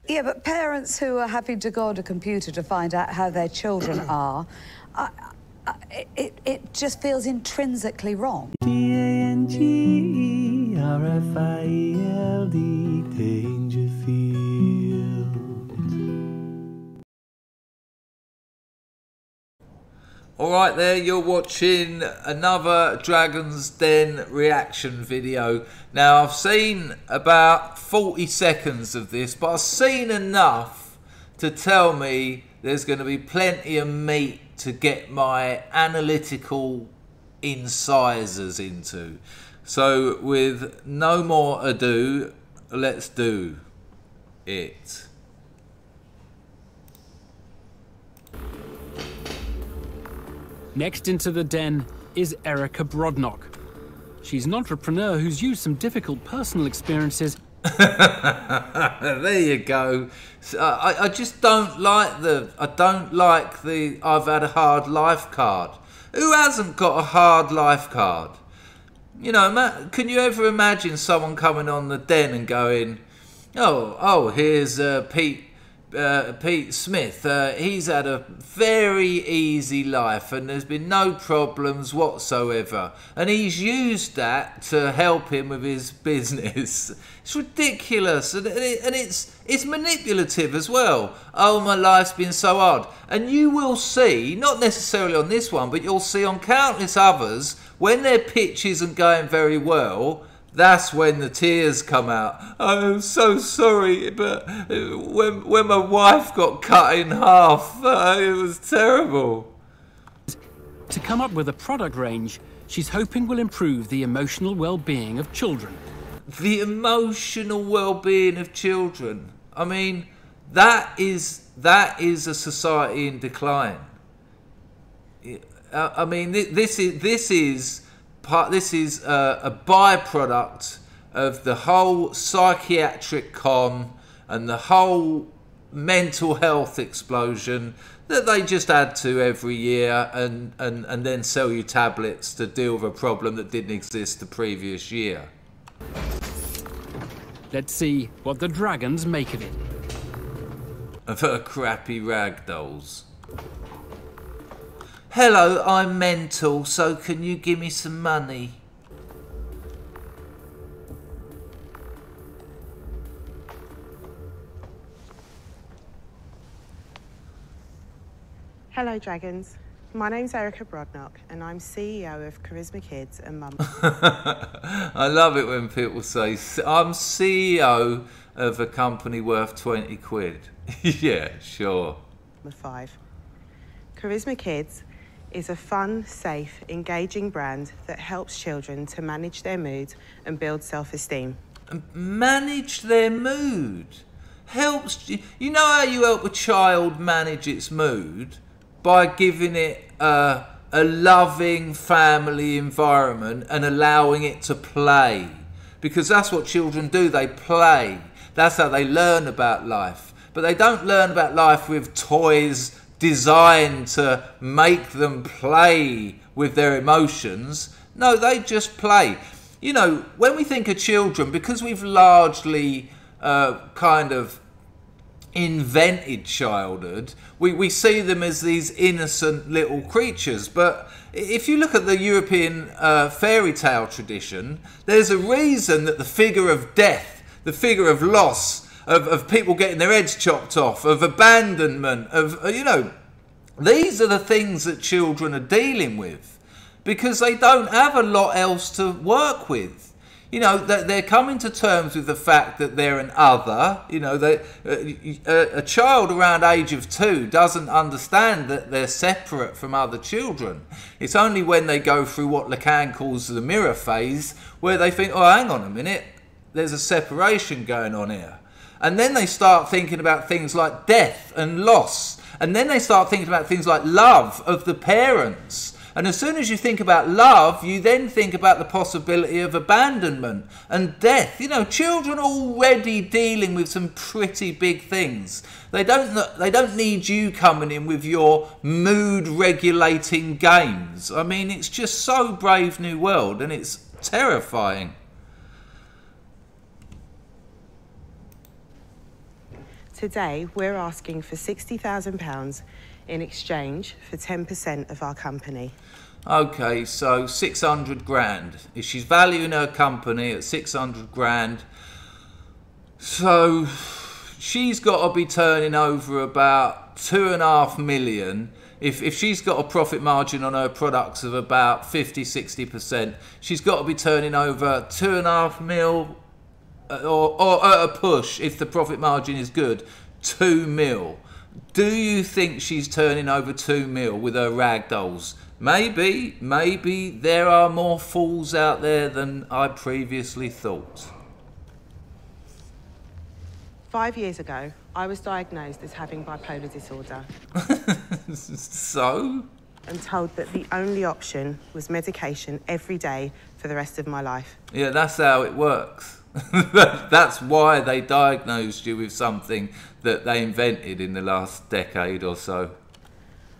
Yeah, but parents who are having to go on a computer to find out how their children are, it just feels intrinsically wrong. D-A-N-G-E-R-F-I-E-L-D, Dangerfield. All right there, you're watching another Dragon's Den reaction video. Now, I've seen about 40 seconds of this, but I've seen enough to tell me there's going to be plenty of meat to get my analytical incisors into. So, with no more ado, let's do it. Next into the den is ERIKA BRODNOCK. She's an entrepreneur who's used some difficult personal experiences. There you go. I just don't like the I've had a hard life card. Who hasn't got a hard life card? You know, can you ever imagine someone coming on the den and going, oh, here's Pete Smith, he's had a very easy life and there's been no problems whatsoever, and he's used that to help him with his business. It's ridiculous, and it's manipulative as well. Oh, my life's been so hard. And you will see, not necessarily on this one, but you'll see on countless others, when their pitch isn't going very well, that's when the tears come out. Oh, I'm so sorry, but when my wife got cut in half, it was terrible. To come up with a product range she's hoping will improve the emotional well-being of children. The emotional well-being of children. I mean, that is a society in decline. I mean, this is a byproduct of the whole psychiatric con and the whole mental health explosion that they just add to every year and then sell you tablets to deal with a problem that didn't exist the previous year. Let's see what the dragons make of it. Of her crappy ragdolls. Hello, I'm mental, so can you give me some money? Hello, Dragons. My name's ERIKA BRODNOCK, and I'm CEO of KARISMA KIDZ and Mum. I love it when people say, I'm CEO of a company worth 20 quid. Yeah, sure. 5. KARISMA KIDZ is a fun, safe, engaging brand that helps children to manage their mood and build self-esteem. Manage their mood? Helps... You know how you help a child manage its mood? By giving it a loving family environment and allowing it to play. Because that's what children do, they play. That's how they learn about life. But they don't learn about life with toys designed to make them play with their emotions. No, they just play. You know, when we think of children, because we've largely kind of invented childhood, we see them as these innocent little creatures. But if you look at the European fairy tale tradition, there's a reason that the figure of death, the figure of loss, of people getting their heads chopped off, of abandonment, of, you know, these are the things that children are dealing with because they don't have a lot else to work with. You know, they're coming to terms with the fact that they're an other. You know, a child around age of 2 doesn't understand that they're separate from other children. It's only when they go through what Lacan calls the mirror phase where they think, oh, hang on a minute, there's a separation going on here. And then they start thinking about things like death and loss. And then they start thinking about things like love of the parents. And as soon as you think about love, you then think about the possibility of abandonment and death. You know, children are already dealing with some pretty big things. They don't need you coming in with your mood-regulating games. I mean, it's just so Brave New World, and it's terrifying. Today, we're asking for £60,000 in exchange for 10% of our company. Okay, so 600 grand. If she's valuing her company at 600 grand, so she's got to be turning over about 2.5 million. If she's got a profit margin on her products of about 50-60%, she's got to be turning over 2.5 mil, or at a push, if the profit margin is good, 2 mil. Do you think she's turning over 2 mil with her rag dolls? Maybe there are more fools out there than I previously thought. 5 years ago, I was diagnosed as having bipolar disorder. So? And told that the only option was medication every day for the rest of my life. Yeah, that's how it works. That's why they diagnosed you with something that they invented in the last decade or so.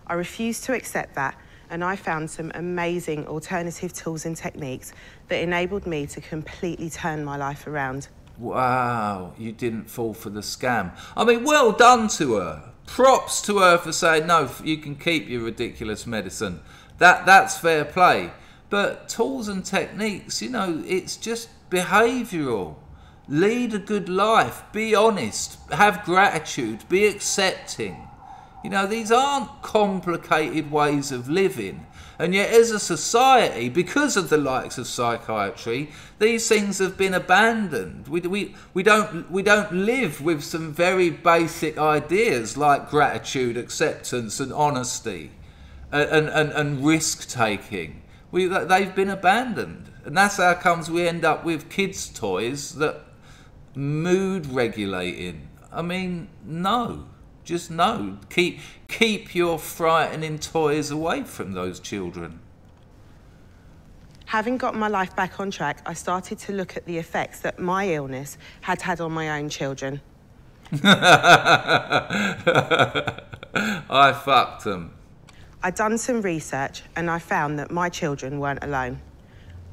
I refused to accept that, and I found some amazing alternative tools and techniques that enabled me to completely turn my life around. Wow, you didn't fall for the scam. I mean, well done to her. Props to her for saying, no, you can keep your ridiculous medicine. That's fair play. But tools and techniques, you know, it's just behavioural. Lead a good life. Be honest. Have gratitude. Be accepting. You know, these aren't complicated ways of living. And yet as a society, because of the likes of psychiatry, these things have been abandoned. We don't live with some very basic ideas like gratitude, acceptance and honesty and risk-taking. They've been abandoned. And that's how comes we end up with kids' toys that mood regulating. I mean, no. Just no. Keep your frightening toys away from those children. Having got my life back on track, I started to look at the effects that my illness had had on my own children. I fucked them. I'd done some research and I found that my children weren't alone.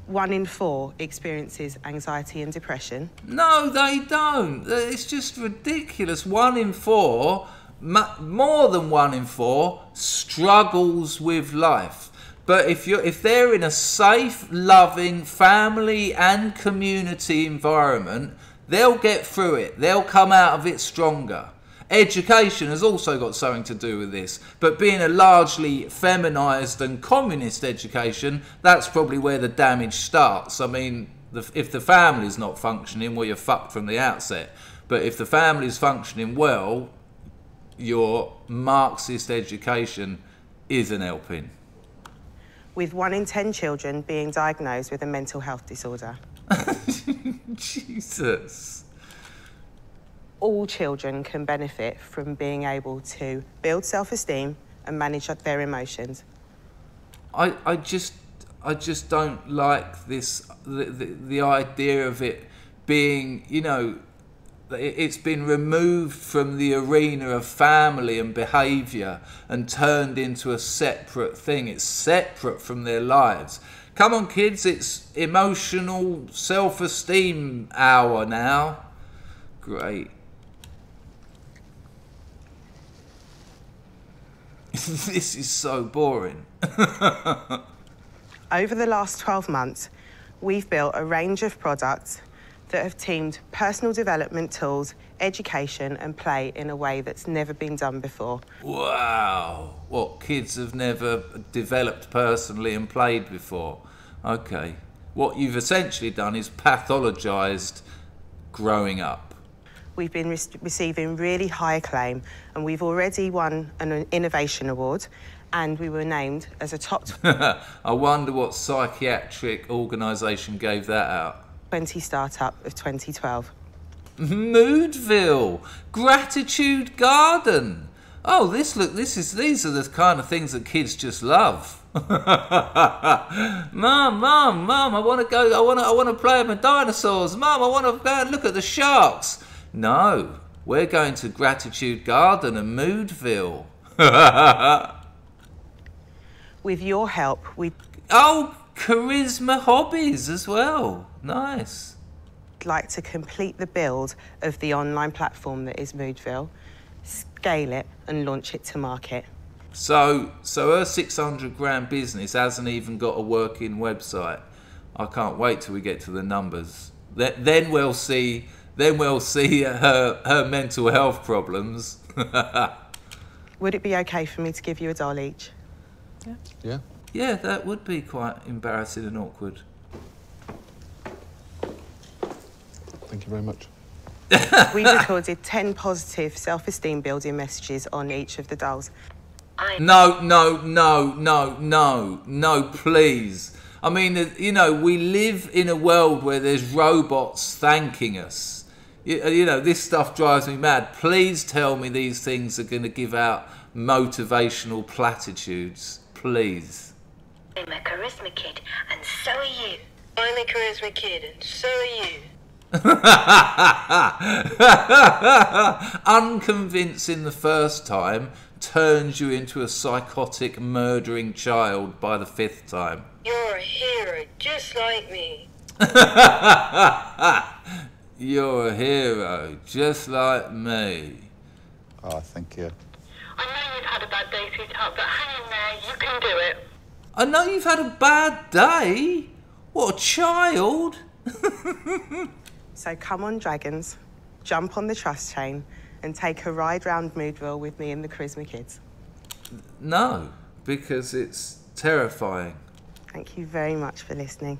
1 in 4 experiences anxiety and depression. No, they don't. It's just ridiculous. 1 in 4, more than 1 in 4, struggles with life. But if they're in a safe, loving family and community environment, they'll get through it. They'll come out of it stronger. Education has also got something to do with this, but being a largely feminised and communist education, that's probably where the damage starts. I mean, if the family's not functioning, well, you're fucked from the outset. But if the family's functioning well, your Marxist education isn't helping. With 1 in 10 children being diagnosed with a mental health disorder. Jesus. All children can benefit from being able to build self-esteem and manage their emotions. I just don't like this, the idea of it being, you know, it's been removed from the arena of family and behaviour and turned into a separate thing. It's separate from their lives. Come on, kids, it's emotional self-esteem hour now. Great. This is so boring. Over the last 12 months, we've built a range of products that have teamed personal development tools, education and play in a way that's never been done before. Wow. What, kids have never developed personally and played before? Okay. What you've essentially done is pathologised growing up. We've been receiving really high acclaim and we've already won an innovation award and we were named as a top I wonder what psychiatric organisation gave that out. 20 startup of 2012. MOODSVILLE, Gratitude Garden. Oh, these are the kind of things that kids just love. Mum, I want to play with my dinosaurs. Mum, I want to go and look at the sharks. No, we're going to Gratitude Garden and MOODSVILLE. With your help, we... Oh, charisma hobbies as well. Nice. would like to complete the build of the online platform that is MOODSVILLE, scale it and launch it to market. So her 600 grand business hasn't even got a working website. I can't wait till we get to the numbers. Then we'll see. Then we'll see her mental health problems. Would it be okay for me to give you a doll each? Yeah. Yeah. Yeah, that would be quite embarrassing and awkward. Thank you very much. We recorded 10 positive self-esteem building messages on each of the dolls. No, please. I mean, you know, we live in a world where there's robots thanking us. You know, this stuff drives me mad. Please tell me these things are going to give out motivational platitudes. Please. I'm a charisma kid, and so are you. I'm a charisma kid, and so are you. Unconvincing the first time turns you into a psychotic, murdering child by the 5th time. You're a hero, just like me. You're a hero, just like me. Oh, thank you. I know you've had a bad day, sweetheart, but hang in there, you can do it. I know you've had a bad day. What a child. So come on, dragons, jump on the trust chain and take a ride round MOODSVILLE with me and the Charisma Kids. No, because it's terrifying. Thank you very much for listening.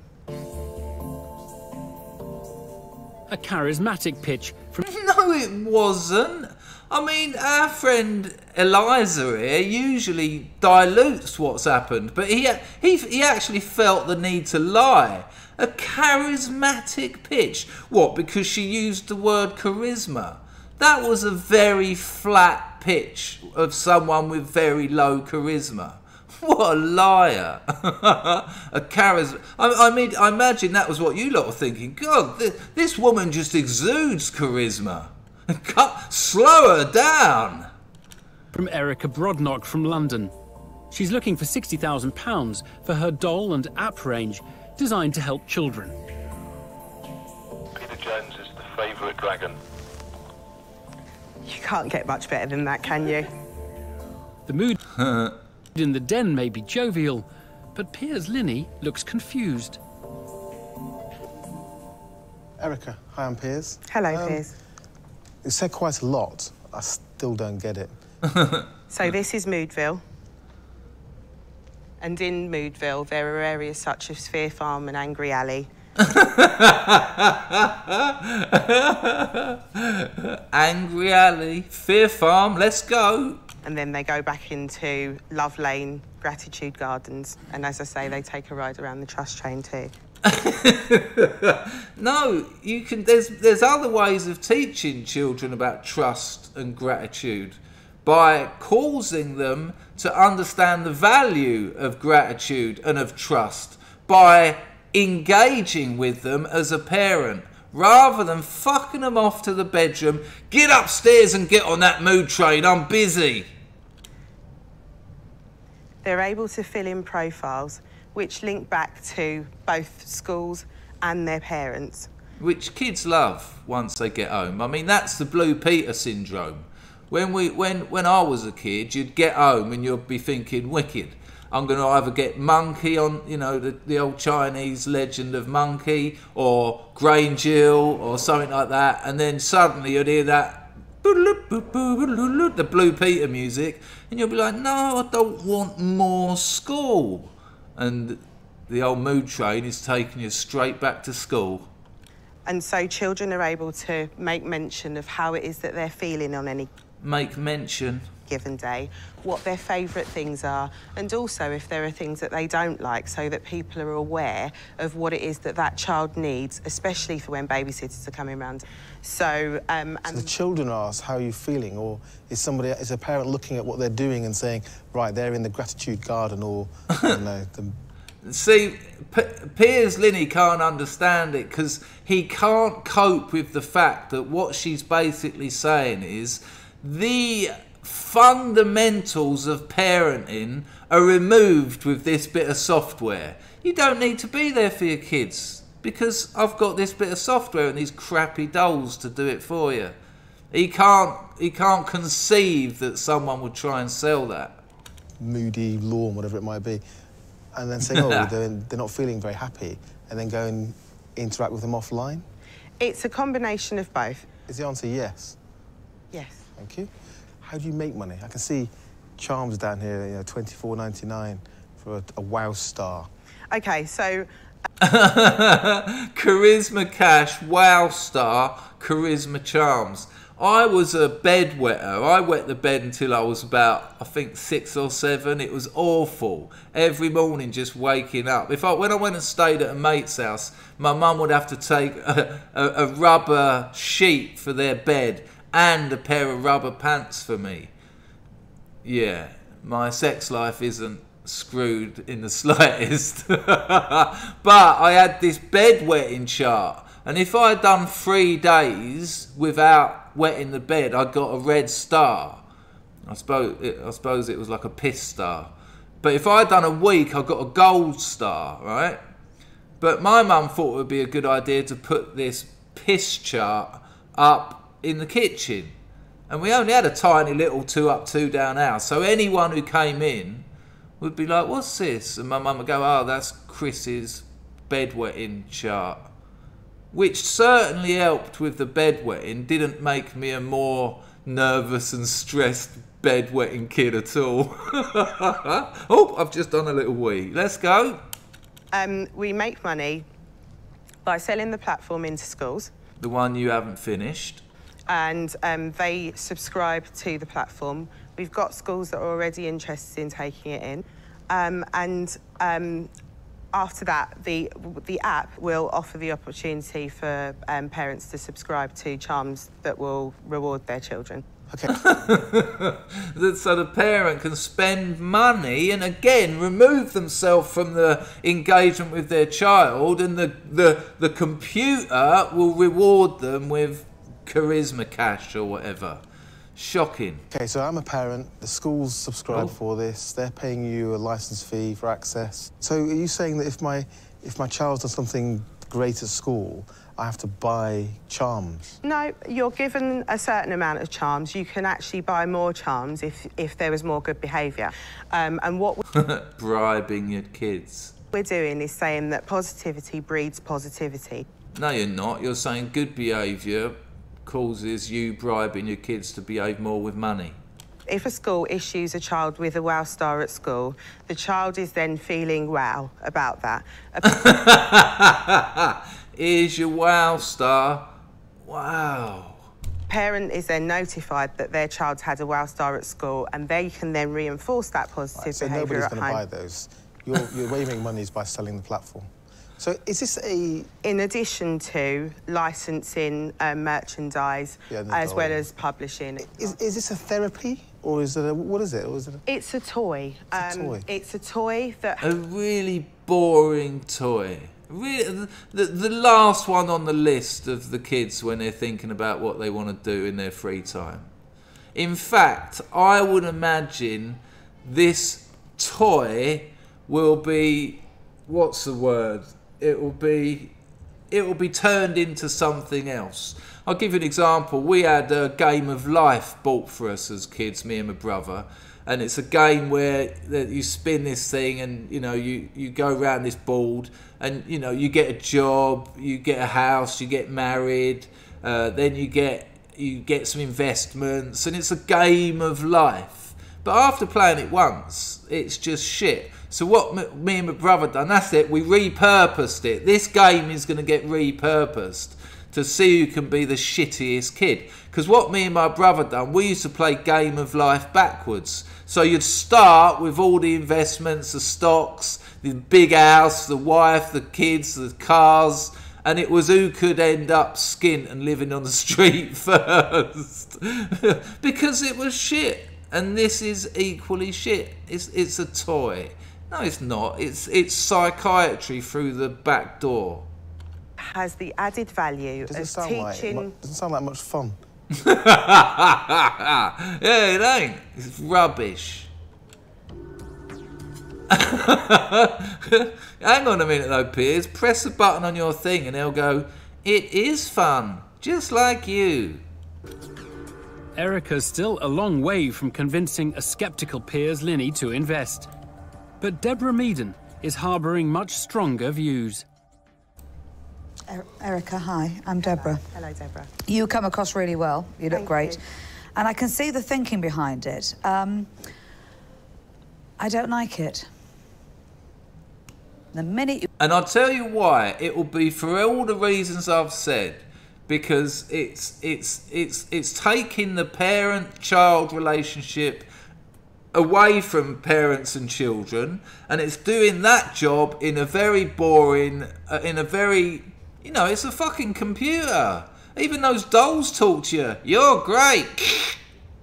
A charismatic pitch from... No, it wasn't. I mean, our friend Eliza here usually dilutes what's happened, but he actually felt the need to lie. A charismatic pitch. What, because she used the word charisma? That was a very flat pitch of someone with very low charisma. What a liar. A charisma. I mean, I imagine that was what you lot were thinking. God, this woman just exudes charisma. Slow her down. From ERIKA Brodnock from London. She's looking for £60,000 for her doll and app range designed to help children. Peter Jones is the favourite dragon. You can't get much better than that, can you? The mood in the den may be jovial, but Piers Linney looks confused. Erica, hi, I'm Piers. Hello, Piers. You said quite a lot. I still don't get it. So this is MOODSVILLE. And in MOODSVILLE, there are areas such as Fear Farm and Angry Alley. Angry Alley, Fear Farm, let's go. And then they go back into Love Lane, Gratitude Gardens. And as I say, they take a ride around the trust chain too. No, you can. There's other ways of teaching children about trust and gratitude by causing them to understand the value of gratitude and of trust by engaging with them as a parent rather than fucking them off to the bedroom. Get upstairs and get on that mood train. I'm busy. They're able to fill in profiles which link back to both schools and their parents. Which kids love once they get home. I mean, that's the Blue Peter syndrome. When I was a kid, you'd get home and you'd be thinking, wicked, I'm going to either get Monkey on, you know, the old Chinese legend of Monkey, or Grange Hill, or something like that, and then suddenly you'd hear that, the Blue Peter music, and you'll be like, no, I don't want more school. And the old mood train is taking you straight back to school. And so children are able to make mention of how it is that they're feeling on any given day, what their favourite things are, and also if there are things that they don't like, so that people are aware of what it is that that child needs, especially for when babysitters are coming around. So, so the children ask, how are you feeling? Or is a parent looking at what they're doing and saying, right, they're in the gratitude garden, or, you know, See, Piers Linney can't understand it because he can't cope with the fact that what she's basically saying is the fundamentals of parenting are removed with this bit of software. You don't need to be there for your kids because I've got this bit of software and these crappy dolls to do it for you. He can't conceive that someone would try and sell that. Moody lawn, whatever it might be, and then saying, oh, they're not feeling very happy, and then go and interact with them offline? It's a combination of both. Is the answer yes? Yes. Thank you. How do you make money? I can see charms down here, you know, $24.99 for a wow star. OK, so... Charisma Cash, wow star, charisma charms. I was a bed wetter. I wet the bed until I was about, I think, 6 or 7. It was awful. Every morning just waking up. When I went and stayed at a mate's house, my mum would have to take a rubber sheet for their bed and a pair of rubber pants for me. Yeah, my sex life isn't screwed in the slightest. But I had this bedwetting chart. And if I had done 3 days without wetting the bed, I got a red star. I suppose it was like a piss star. But if I had done a week, I got a gold star, right? But my mum thought it would be a good idea to put this piss chart up in the kitchen. And we only had a tiny little 2 up, 2 down house. So anyone who came in would be like, what's this? And my mum would go, oh, that's Chris's bedwetting chart. Which certainly helped with the bedwetting, didn't make me a more nervous and stressed bedwetting kid at all. Oh, I've just done a little wee. Let's go. We make money by selling the platform into schools. The one you haven't finished. And they subscribe to the platform. We've got schools that are already interested in taking it in. After that, the app will offer the opportunity for parents to subscribe to charms that will reward their children. Okay. So the parent can spend money and again remove themselves from the engagement with their child, and the computer will reward them with charisma cash or whatever. Shocking. Okay, so I'm a parent, the schools subscribe for this, they're paying you a licence fee for access. So are you saying that if my child's done something great at school, I have to buy charms? No, you're given a certain amount of charms. You can actually buy more charms if there was more good behaviour. And what bribing your kids. We're doing is saying that positivity breeds positivity. No, you're not. You're saying good behaviour causes you bribing your kids to behave more with money. If a school issues a child with a wow star at school, the child is then feeling wow about that. Here's your wow star. Wow. Parent is then notified that their child's had a wow star at school, and they can then reinforce that positive behaviour at home. So nobody's going to buy those. You're waiving monies by selling the platform. So is this a... In addition to licensing merchandise, as well as publishing. Is this a therapy? Or is it a... What is it? Or is it a... It's a toy. It's a toy. It's a toy that... A really boring toy. Really, the last one on the list of the kids when they're thinking about what they want to do in their free time. In fact, I would imagine this toy will be... What's the word? It will be turned into something else. I'll give you an example. We had a Game of Life bought for us as kids, me and my brother, and it's a game where you spin this thing and you go around this board and you get a job, you get a house, you get married, then you get some investments, and it's a game of life. But after playing it once, it's just shit. So what me and my brother done, that's it, we repurposed it. This game is going to get repurposed to see who can be the shittiest kid. Because what me and my brother done, we used to play Game of Life backwards. So you'd start with all the investments, the stocks, the big house, the wife, the kids, the cars, and it was who could end up skint and living on the street first. Because it was shit. And this is equally shit. It's a toy. No, it's not. It's psychiatry through the back door. Has the added value of teaching... Doesn't sound like much fun. Yeah, it ain't. It's rubbish. Hang on a minute though, Piers. Press a button on your thing and they'll go, it is fun, just like you. Erika's still a long way from convincing a sceptical Piers Linney to invest. But Deborah Meaden is harbouring much stronger views. Erika, hi, I'm Deborah. Hello, Deborah. You come across really well. You look Thank great. you. And I can see the thinking behind it. I don't like it. The minute you... And I'll tell you why. It will be for all the reasons I've said. Because it's taking the parent-child relationship away from parents and children, and it's doing that job in a very boring, in a very, you know, it's a fucking computer. Even those dolls talk to you. You're great.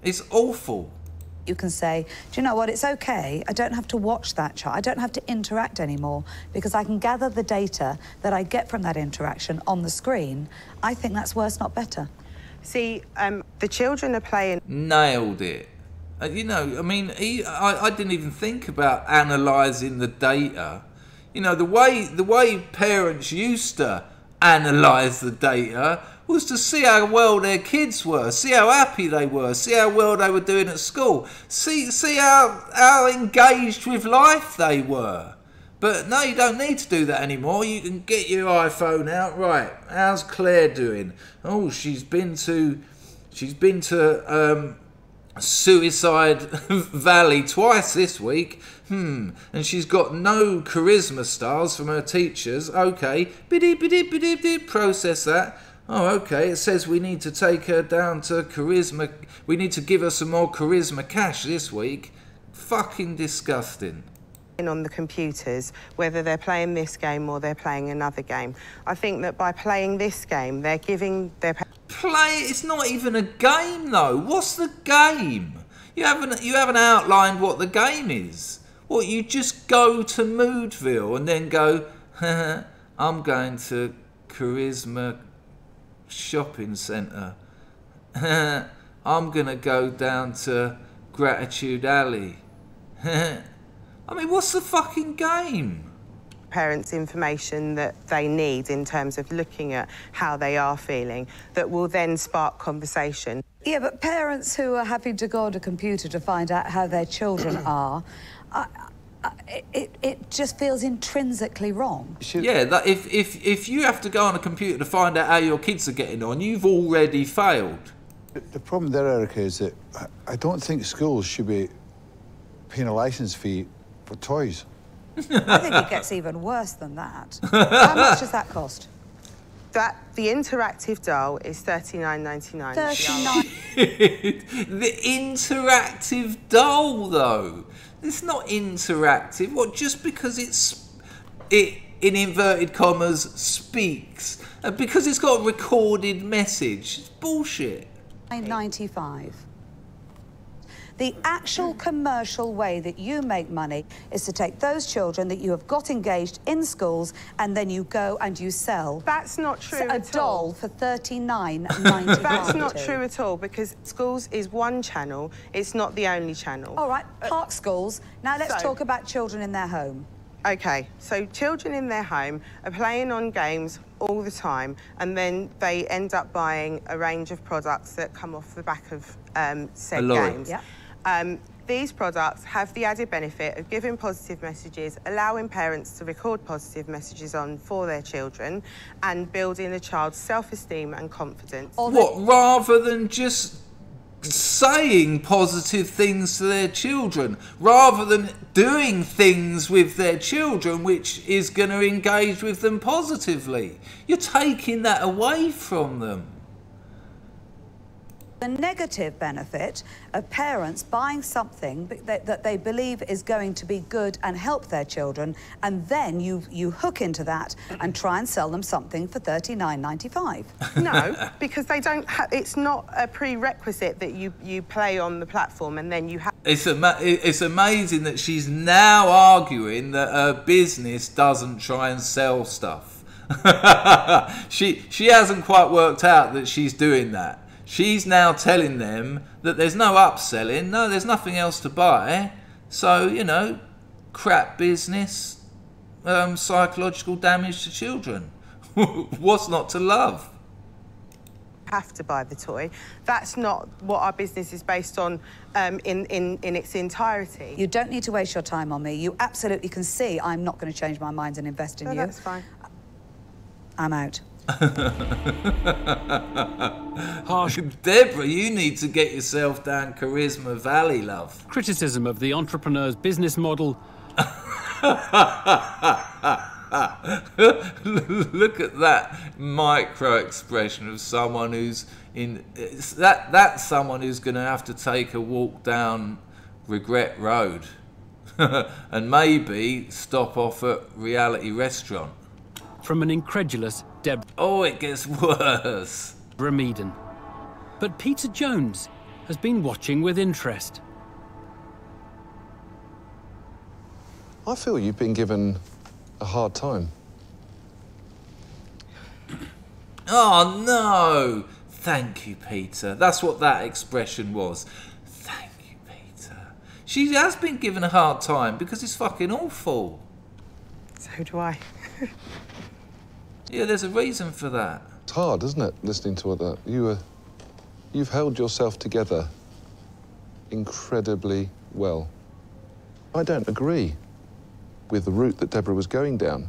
It's awful. You can say, do you know what, it's okay, I don't have to watch that child, I don't have to interact anymore because I can gather the data that I get from that interaction on the screen. I think that's worse, not better. See, the children are playing... Nailed it. You know, I mean, I didn't even think about analysing the data. You know, the way parents used to analyse the data was to see how well their kids were, see how happy they were, see how well they were doing at school, see how engaged with life they were. But no, you don't need to do that anymore. You can get your iPhone out. Right, how's Claire doing? Oh, she's been to Suicide Valley twice this week. And she's got no charisma stars from her teachers. Okay, process that. Oh, okay, it says we need to take her down to charisma. We need to give her some more charisma cash this week. Fucking disgusting. On the computers, whether they're playing this game or they're playing another game. I think that by playing this game, they're giving their... It's not even a game, though. What's the game? You haven't outlined what the game is. What, you just go to Moodville and then go, I'm going to Charisma Shopping Centre. I'm going to go down to Gratitude Alley. I mean, what's the fucking game? Parents' information that they need in terms of looking at how they are feeling that will then spark conversation. Yeah, but parents who are happy to go on a computer to find out how their children are, it just feels intrinsically wrong. Yeah, that if you have to go on a computer to find out how your kids are getting on, you've already failed. The problem there, Erika, is that I don't think schools should be paying a licence fee for toys. I think it gets even worse than that. How much does that cost? The interactive doll is $39.99. $39. The interactive doll, though. It's not interactive. What, just because it in inverted commas speaks, because it's got a recorded message? It's bullshit. $9.95. The actual commercial way that you make money is to take those children that you have got engaged in schools and then you go and you sell. That's not true at all. A doll for $39.95. That's not true at all, because schools is one channel, it's not the only channel. All right, park schools. Now let's talk about children in their home. OK, so children in their home are playing on games all the time, and then they end up buying a range of products that come off the back of said games. Yeah. These products have the added benefit of giving positive messages, allowing parents to record positive messages on for their children, and building a child's self-esteem and confidence. What, rather than just saying positive things to their children, rather than doing things with their children which is going to engage with them positively? You're taking that away from them. The negative benefit of parents buying something that they believe is going to be good and help their children, and then you hook into that and try and sell them something for $39.95. No, because they don't have... It's not a prerequisite that you play on the platform and then you have... It's amazing that she's now arguing that her business doesn't try and sell stuff. She hasn't quite worked out that she's doing that. She's now telling them that there's no upselling, no, there's nothing else to buy. So, you know, crap business, psychological damage to children. What's not to love? Have to buy the toy. That's not what our business is based on in its entirety. You don't need to waste your time on me. You absolutely can see I'm not going to change my mind and invest in you. That's fine. I'm out. Harsh Deborah, you need to get yourself down Charisma Valley, love. criticism of the entrepreneur's business model. Look at that micro expression of someone who's in that's someone who's going to have to take a walk down Regret Road and maybe stop off at Reality Restaurant. From an incredulous Deborah Oh, it gets worse. Meaden. But Peter Jones has been watching with interest. I feel you've been given a hard time. Oh, no. Thank you, Peter. That's what that expression was. Thank you, Peter. She has been given a hard time because it's fucking awful. So do I. Yeah, there's a reason for that. It's hard, isn't it, listening to all that? You've held yourself together incredibly well. I don't agree with the route that Deborah was going down.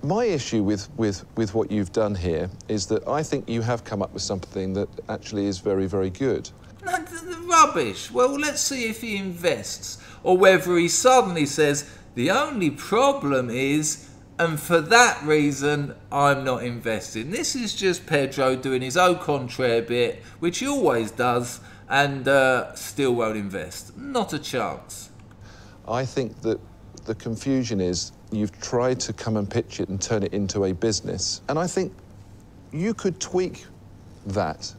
My issue with what you've done here is that I think you have come up with something that actually is very, very good. No, rubbish. Well, let's see if he invests or whether he suddenly says, the only problem is, and for that reason, I'm not investing. This is just Pedro doing his au contraire bit, which he always does, and still won't invest. Not a chance. I think that the confusion is you've tried to come and pitch it and turn it into a business. And I think you could tweak that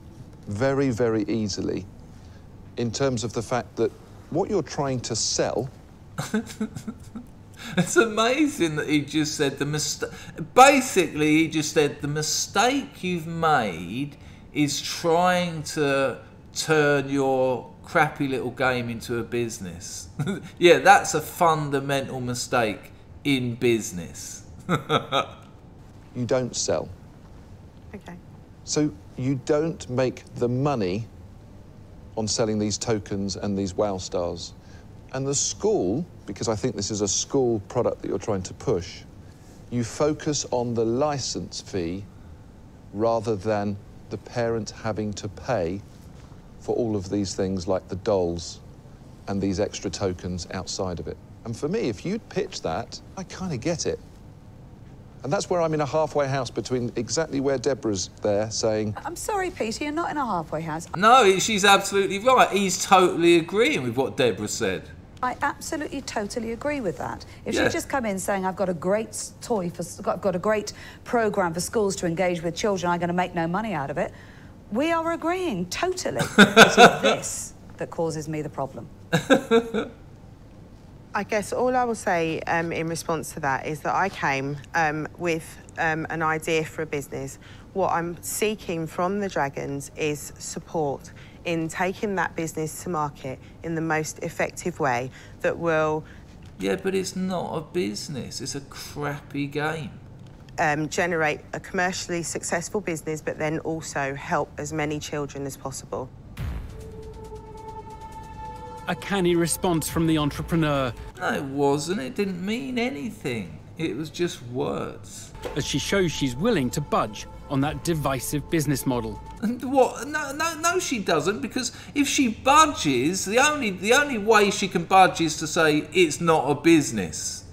very, very easily in terms of the fact that what you're trying to sell... It's amazing that he just said the mistake. Basically, he just said the mistake you've made is trying to turn your crappy little game into a business. Yeah, that's a fundamental mistake in business. You don't sell. Okay. So you don't make the money on selling these tokens and these wow stars. And the school, because I think this is a school product that you're trying to push, you focus on the license fee rather than the parent having to pay for all of these things like the dolls and these extra tokens outside of it. And for me, if you'd pitch that, I kind of get it. And that's where I'm in a halfway house between exactly where Deborah's there saying... I'm sorry, Peter, you're not in a halfway house. No, she's absolutely right. He's totally agreeing with what Deborah said. I absolutely, totally agree with that. If she'd just come in saying, I've got a great toy, I've got a great programme for schools to engage with children, I'm going to make no money out of it, we are agreeing, totally. It's this that causes me the problem. I guess all I will say in response to that is that I came with an idea for a business. What I'm seeking from the Dragons is support in taking that business to market in the most effective way that will... Yeah, but it's not a business. It's a crappy game. Generate a commercially successful business, but then also help as many children as possible. A canny response from the entrepreneur. No, it wasn't. It didn't mean anything. It was just words. As she shows she's willing to budge on that divisive business model. What? No, she doesn't, because if she budges, the only way she can budge is to say it's not a business.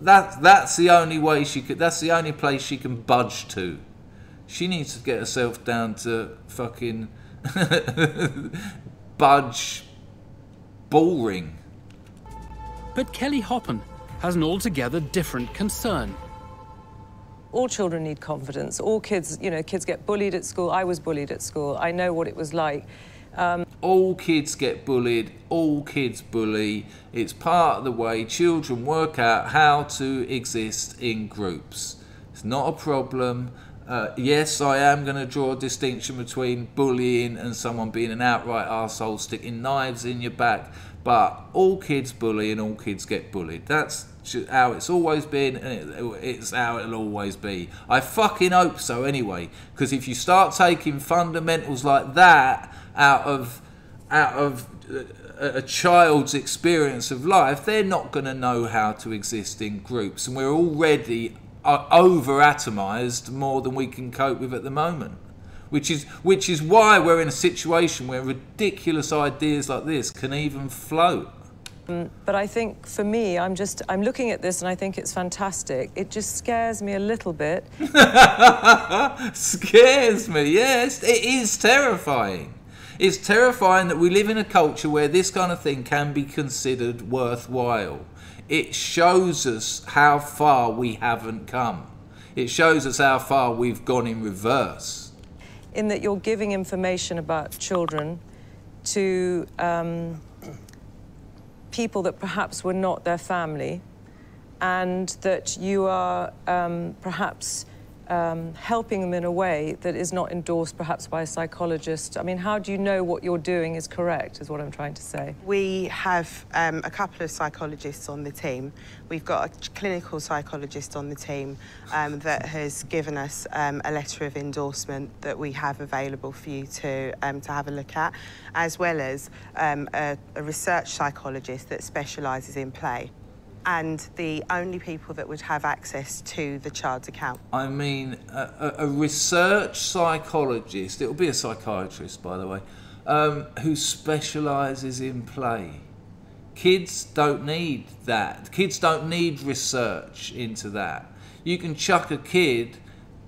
That's the only way she could. That's the only place she can budge to. She needs to get herself down to fucking budge bullring. But Kelly Hoppen has an altogether different concern. All children need confidence. All kids, you know, kids get bullied at school. I was bullied at school. I know what it was like. All kids get bullied. All kids bully. It's part of the way children work out how to exist in groups. It's not a problem. Yes, I am going to draw a distinction between bullying and someone being an outright arsehole sticking knives in your back. But all kids bully and all kids get bullied. That's how it's always been, and it's how it'll always be. I fucking hope so anyway, because if you start taking fundamentals like that out of a child's experience of life, they're not going to know how to exist in groups, and we're already over-atomised more than we can cope with at the moment. Which is why we're in a situation where ridiculous ideas like this can even float. But I think, for me, I'm looking at this and I think it's fantastic. It just scares me a little bit. Scares me, yes. It is terrifying. It's terrifying that we live in a culture where this kind of thing can be considered worthwhile. It shows us how far we haven't come. It shows us how far we've gone in reverse. In that you're giving information about children to people that perhaps were not their family, and that you are perhaps helping them in a way that is not endorsed perhaps by a psychologist. I mean, how do you know what you're doing is correct, is what I'm trying to say. We have a couple of psychologists on the team. We've got a clinical psychologist on the team that has given us a letter of endorsement that we have available for you to have a look at, as well as a research psychologist that specialises in play. And the only people that would have access to the child's account. I mean, a research psychologist, it'll be a psychiatrist, by the way, who specialises in play. Kids don't need that. Kids don't need research into that. You can chuck a kid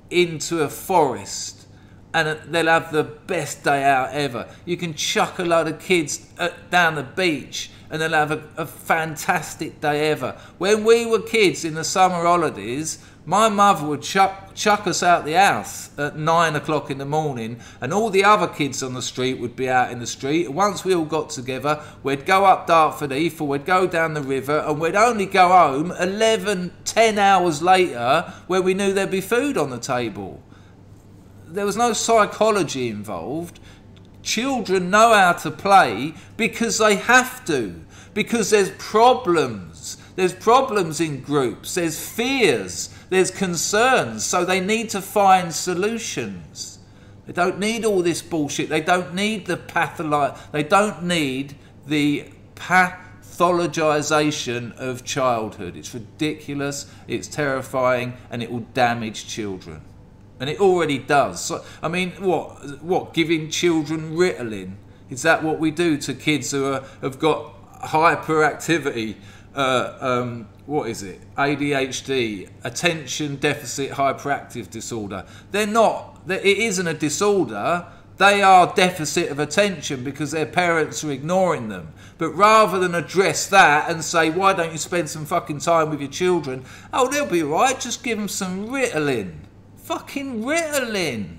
into a forest and they'll have the best day out ever. You can chuck a load of kids down the beach and they'll have a fantastic day ever. When we were kids in the summer holidays, my mother would chuck us out the house at 9 o'clock in the morning, and all the other kids on the street would be out in the street. And once we all got together, we'd go up Dartford Heath or we'd go down the river, and we'd only go home 10 hours later where we knew there'd be food on the table. There was no psychology involved. Children know how to play because they have to, because there's problems. There's problems in groups, there's fears, there's concerns, so they need to find solutions. They don't need all this bullshit. They don't need the pathologisation of childhood. It's ridiculous, it's terrifying, and it will damage children. And it already does. So, I mean, what? Giving children Ritalin? Is that what we do to kids who have got hyperactivity? What is it? ADHD, attention deficit hyperactive disorder. They're not. It isn't a disorder. They are deficit of attention because their parents are ignoring them. But rather than address that and say, why don't you spend some fucking time with your children? Oh, they'll be all right. Just give them some Ritalin. Fucking Ritalin.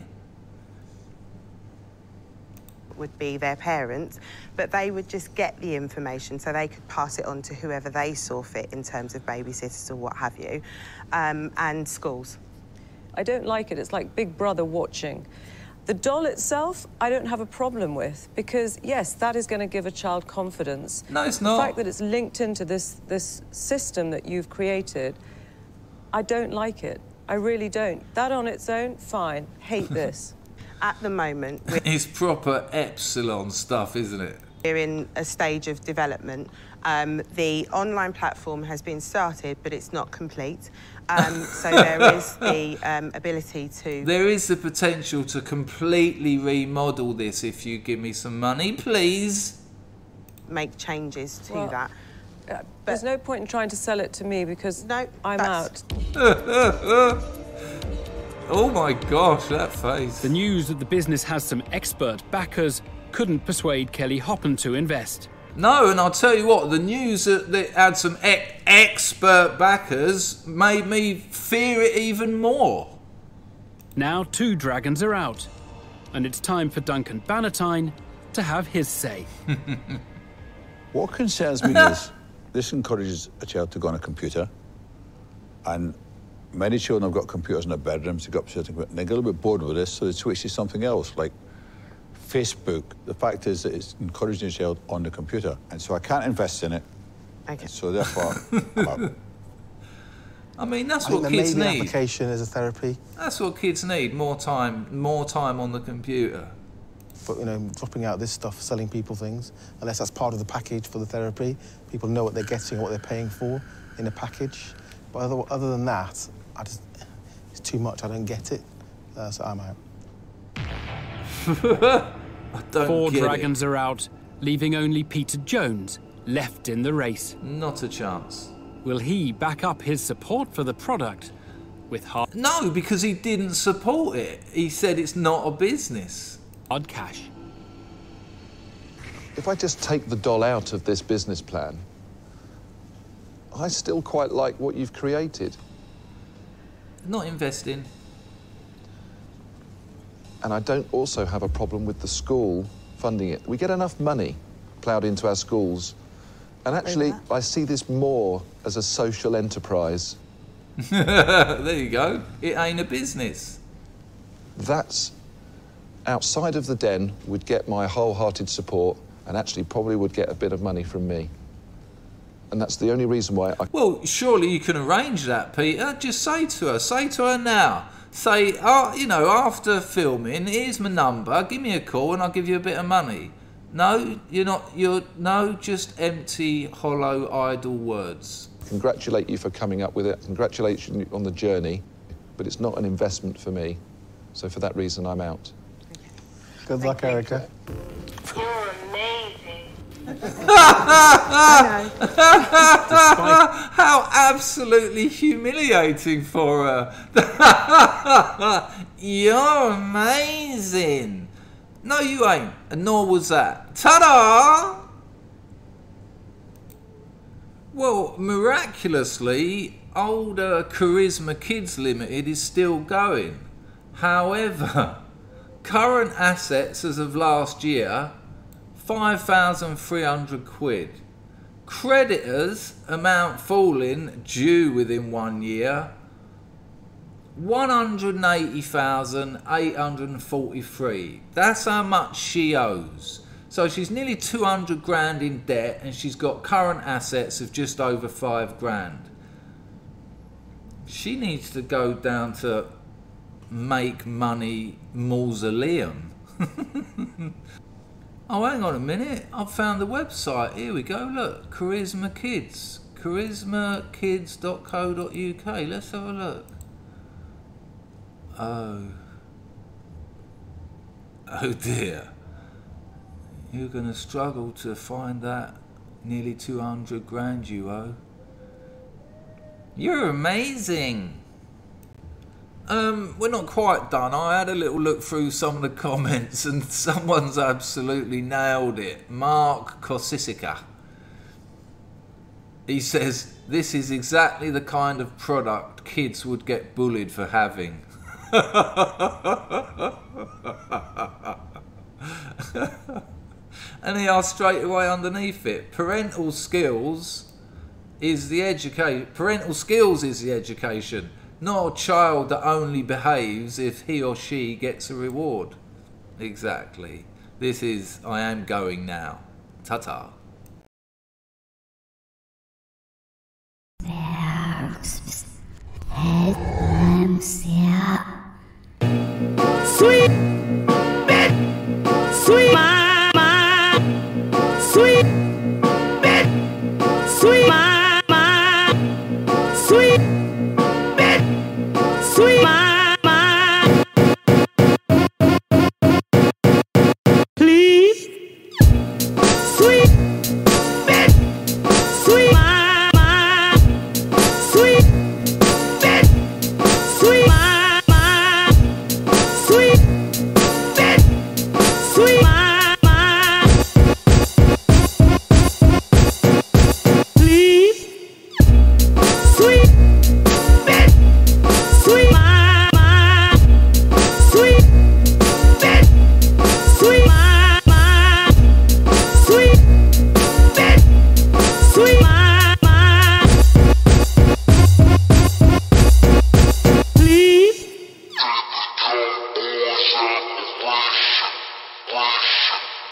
Would be their parents, but they would just get the information so they could pass it on to whoever they saw fit in terms of babysitters or what have you, and schools. I don't like it. It's like Big Brother watching. The doll itself, I don't have a problem with, because, yes, that is going to give a child confidence. No, it's not. The fact that it's linked into this system that you've created, I don't like it. I really don't. That on its own, fine. Hate this. At the moment... It's proper epsilon stuff, isn't it? We're in a stage of development. The online platform has been started, but it's not complete. So there is the ability to... There is the potential to completely remodel this if you give me some money, please. Make changes to that. There's no point in trying to sell it to me because I'm out. Oh my gosh, that face. The news that the business has some expert backers couldn't persuade Kelly Hoppen to invest. No, and I'll tell you what, the news that it had some expert backers made me fear it even more. Now 2 dragons are out, and it's time for Duncan Bannatyne to have his say. What concerns me is this encourages a child to go on a computer and Many children have got computers in their bedrooms, they go upstairs and they get a little bit bored with this, so they switch to something else, like Facebook. The fact is that it's encouraging your child on the computer, and so I can't invest in it. Okay. So therefore, I'm out. I mean, that's I what think kids there may be need. an application as a therapy. That's what kids need, more time on the computer. But, you know, dropping out this stuff, selling people things, unless that's part of the package for the therapy, people know what they're getting and what they're paying for in a package. But other than that, it's too much. I don't get it, so I'm out. I don't 4 get dragons it. are out, leaving only Peter Jones left in the race. Not a chance. Will he back up his support for the product with hard... No, because he didn't support it. He said it's not a business. Hard cash. If I just take the doll out of this business plan, I still quite like what you've created. Not investing. And I don't also have a problem with the school funding it. We get enough money ploughed into our schools. And actually, I see this more as a social enterprise. There you go. It ain't a business. That's outside of the den would get my wholehearted support and actually probably would get a bit of money from me. And that's the only reason why I... Well, surely you can arrange that, Peter. Just say to her now. Say, oh, you know, after filming, here's my number, give me a call and I'll give you a bit of money. No, no, just empty, hollow, idle words. Congratulate you for coming up with it. Congratulate you on the journey, but it's not an investment for me. So for that reason, I'm out. Good luck, Erika. You're amazing. How absolutely humiliating for her. You're amazing. No, you ain't, and nor was that. Ta-da! Well, miraculously, older KARISMA Kids Limited is still going. However, current assets as of last year, 5,300 quid. Creditors, amount falling, due within 1 year, 180,843. That's how much she owes. So she's nearly 200 grand in debt and she's got current assets of just over 5 grand. She needs to go down to Make Money Mausoleum. Oh, hang on a minute. I've found the website. Here we go. Look, KARISMA Kids. KARISMAKids.co.uk. Let's have a look. Oh dear. You're going to struggle to find that nearly 200 grand you owe. You're amazing. We're not quite done. I had a little look through some of the comments and someone's absolutely nailed it. Mark Kosisica. He says, this is exactly the kind of product kids would get bullied for having. And he asked straight away underneath it, parental skills is the education. Parental skills is the education, not a child that only behaves if he or she gets a reward. Exactly. This is I Am Going Now. Ta-ta. Sweet bit, sweet mama, sweet bit, sweet mama.